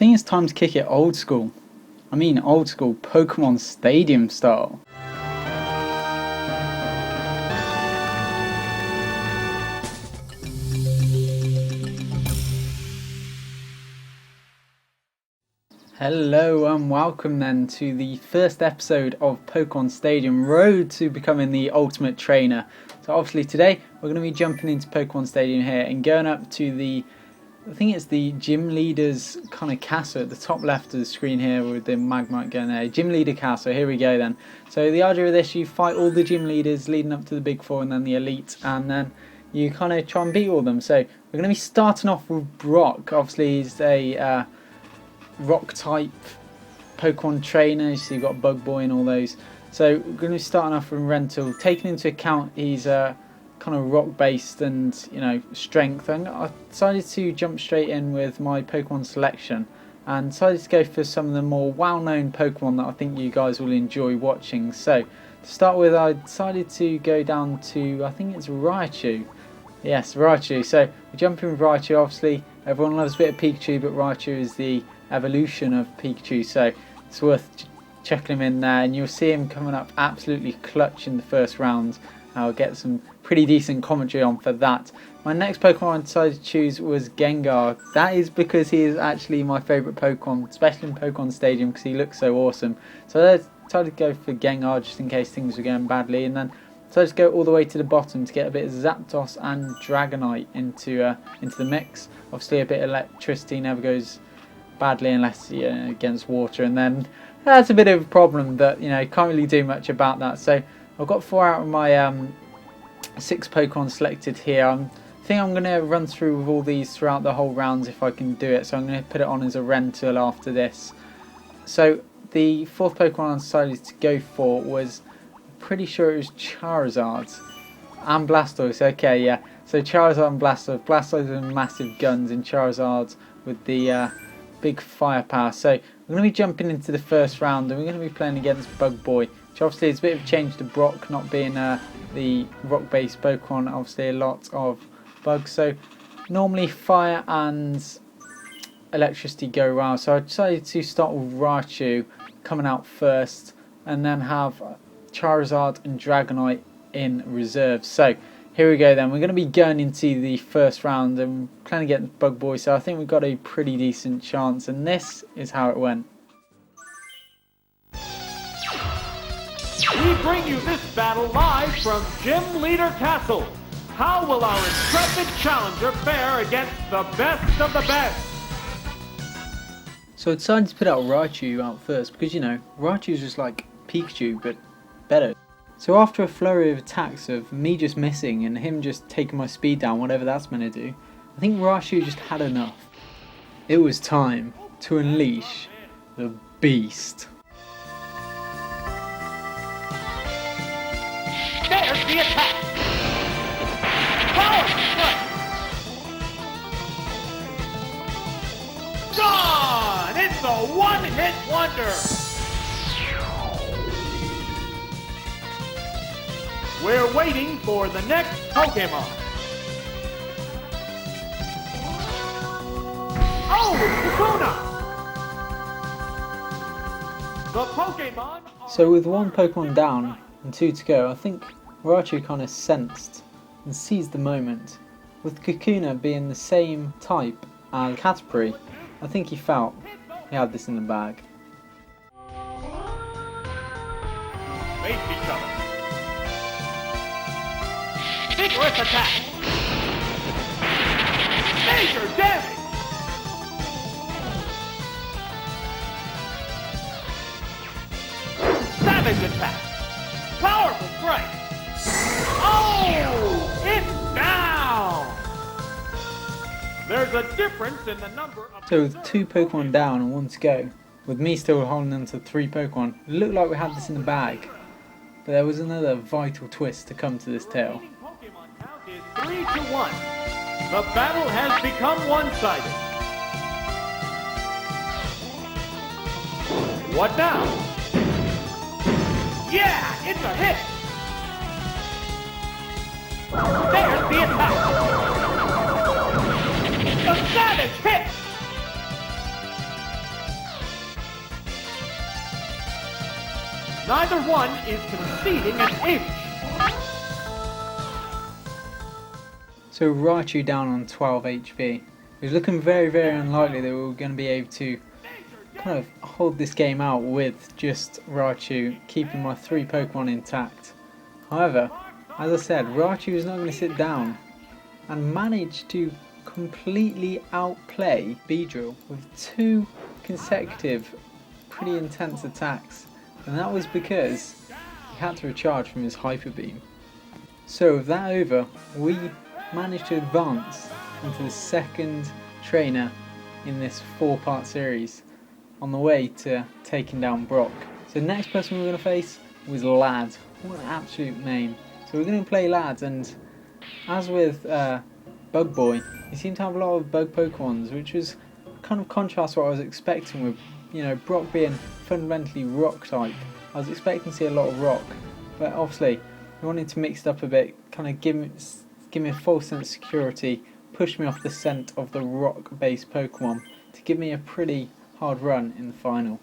think it's time to kick it old school. I mean old school Pokemon Stadium style. Hello and welcome then to the first episode of Pokemon Stadium, Road to becoming the ultimate trainer. So obviously today we're going to be jumping into Pokemon Stadium here and going up to the, I think it's the gym leader's kind of castle at the top left of the screen here with the Magmite going there. Gym leader castle, here we go then. So the idea of this, you fight all the gym leaders leading up to the big four and then the elite, and then you kind of try and beat all of them. So we're going to be starting off with Brock. Obviously he's a rock type Pokemon trainer, so you've got Bug Boy and all those. So we're going to be starting off with Rental, taking into account he's kind of rock based and strength. And I decided to jump straight in with my Pokemon selection and decided to go for some of the more well-known Pokemon that I think you guys will enjoy watching. So to start with, I decided to go down to, I think it's Raichu. Yes, Raichu. So we're jumping with Raichu. Obviously everyone loves a bit of Pikachu, but Raichu is the evolution of Pikachu, so it's worth checking him in there, and you'll see him coming up absolutely clutch in the first round. I'll get some pretty decent commentary on for that. My next Pokemon I decided to choose was Gengar. That is because he is actually my favourite Pokemon, especially in Pokemon Stadium, because he looks so awesome. So I decided to go for Gengar just in case things were going badly, and then decided to go all the way to the bottom to get a bit of Zapdos and Dragonite into the mix. Obviously a bit of electricity never goes badly unless you're against water, and then that's a bit of a problem that can't really do much about that. So I've got 4 out of my 6 Pokemon selected here. I think I'm going to run through with all these throughout the whole rounds if I can do it, so I'm going to put it on as a Rental after this. So the 4th Pokemon I decided to go for was, I'm pretty sure it was Charizard and Blastoise. Okay, yeah, so Charizard and Blastoise. Blastoise with massive guns and Charizard with the big firepower. So we're going to be jumping into the first round and we're going to be playing against Bug Boy, which obviously is a bit of a change to Brock, not being the rock based Pokemon. Obviously a lot of bugs, so normally fire and electricity go around. So I decided to start with Raichu coming out first and then have Charizard and Dragonite in reserve. So here we go then, we're going to be going into the first round and playing against Bug Boy, so I think we've got a pretty decent chance, and this is how it went. We bring you this battle live from Gym Leader Castle. How will our intrepid challenger fare against the best of the best? So I decided to put out Raichu out first because Raichu's just like Pikachu but better. So after a flurry of attacks of me just missing and him just taking my speed down, whatever that's meant to do, I think Raichu just had enough. It was time to unleash the beast. There's the attack! Power strike! Gone! It's a one-hit wonder! We're waiting for the next Pokemon. Oh, it's Kakuna! The Pokemon. So with 1 Pokemon down and 2 to go, I think Raichu kind of sensed and seized the moment. With Kakuna being the same type as Caterpie, I think he felt he had this in the bag. Face each other. Vigorous attack! Major damage! Savage attack! Powerful strike! Oh! It's down! There's a difference in the number of... So with 2 Pokemon down and 1 to go, with me still holding on to 3 Pokemon, it looked like we had this in the bag. But there was another vital twist to come to this tale. Pokemon count is 3-1. The battle has become one-sided. What now? Yeah, it's a hit! There's the attack! A savage hit! Neither one is conceding an inch. So Raichu down on 12 HP. It was looking very, very unlikely that we were going to be able to kind of hold this game out with just Raichu keeping my 3 Pokemon intact. However, as I said, Raichu is not going to sit down and managed to completely outplay Beedrill with 2 consecutive pretty intense attacks, and that was because he had to recharge from his Hyper Beam. So with that over, we managed to advance into the second trainer in this 4-part series on the way to taking down Brock. So the next person we were going to face was Lad. What an absolute name. So we're going to play Lad, and as with Bug Boy, he seemed to have a lot of bug Pokemons, which was kind of contrast to what I was expecting with, you know, Brock being fundamentally rock type. I was expecting to see a lot of rock, but obviously we wanted to mix it up a bit, kind of give me a false sense of security, push me off the scent of the rock based Pokemon to give me a pretty hard run in the final.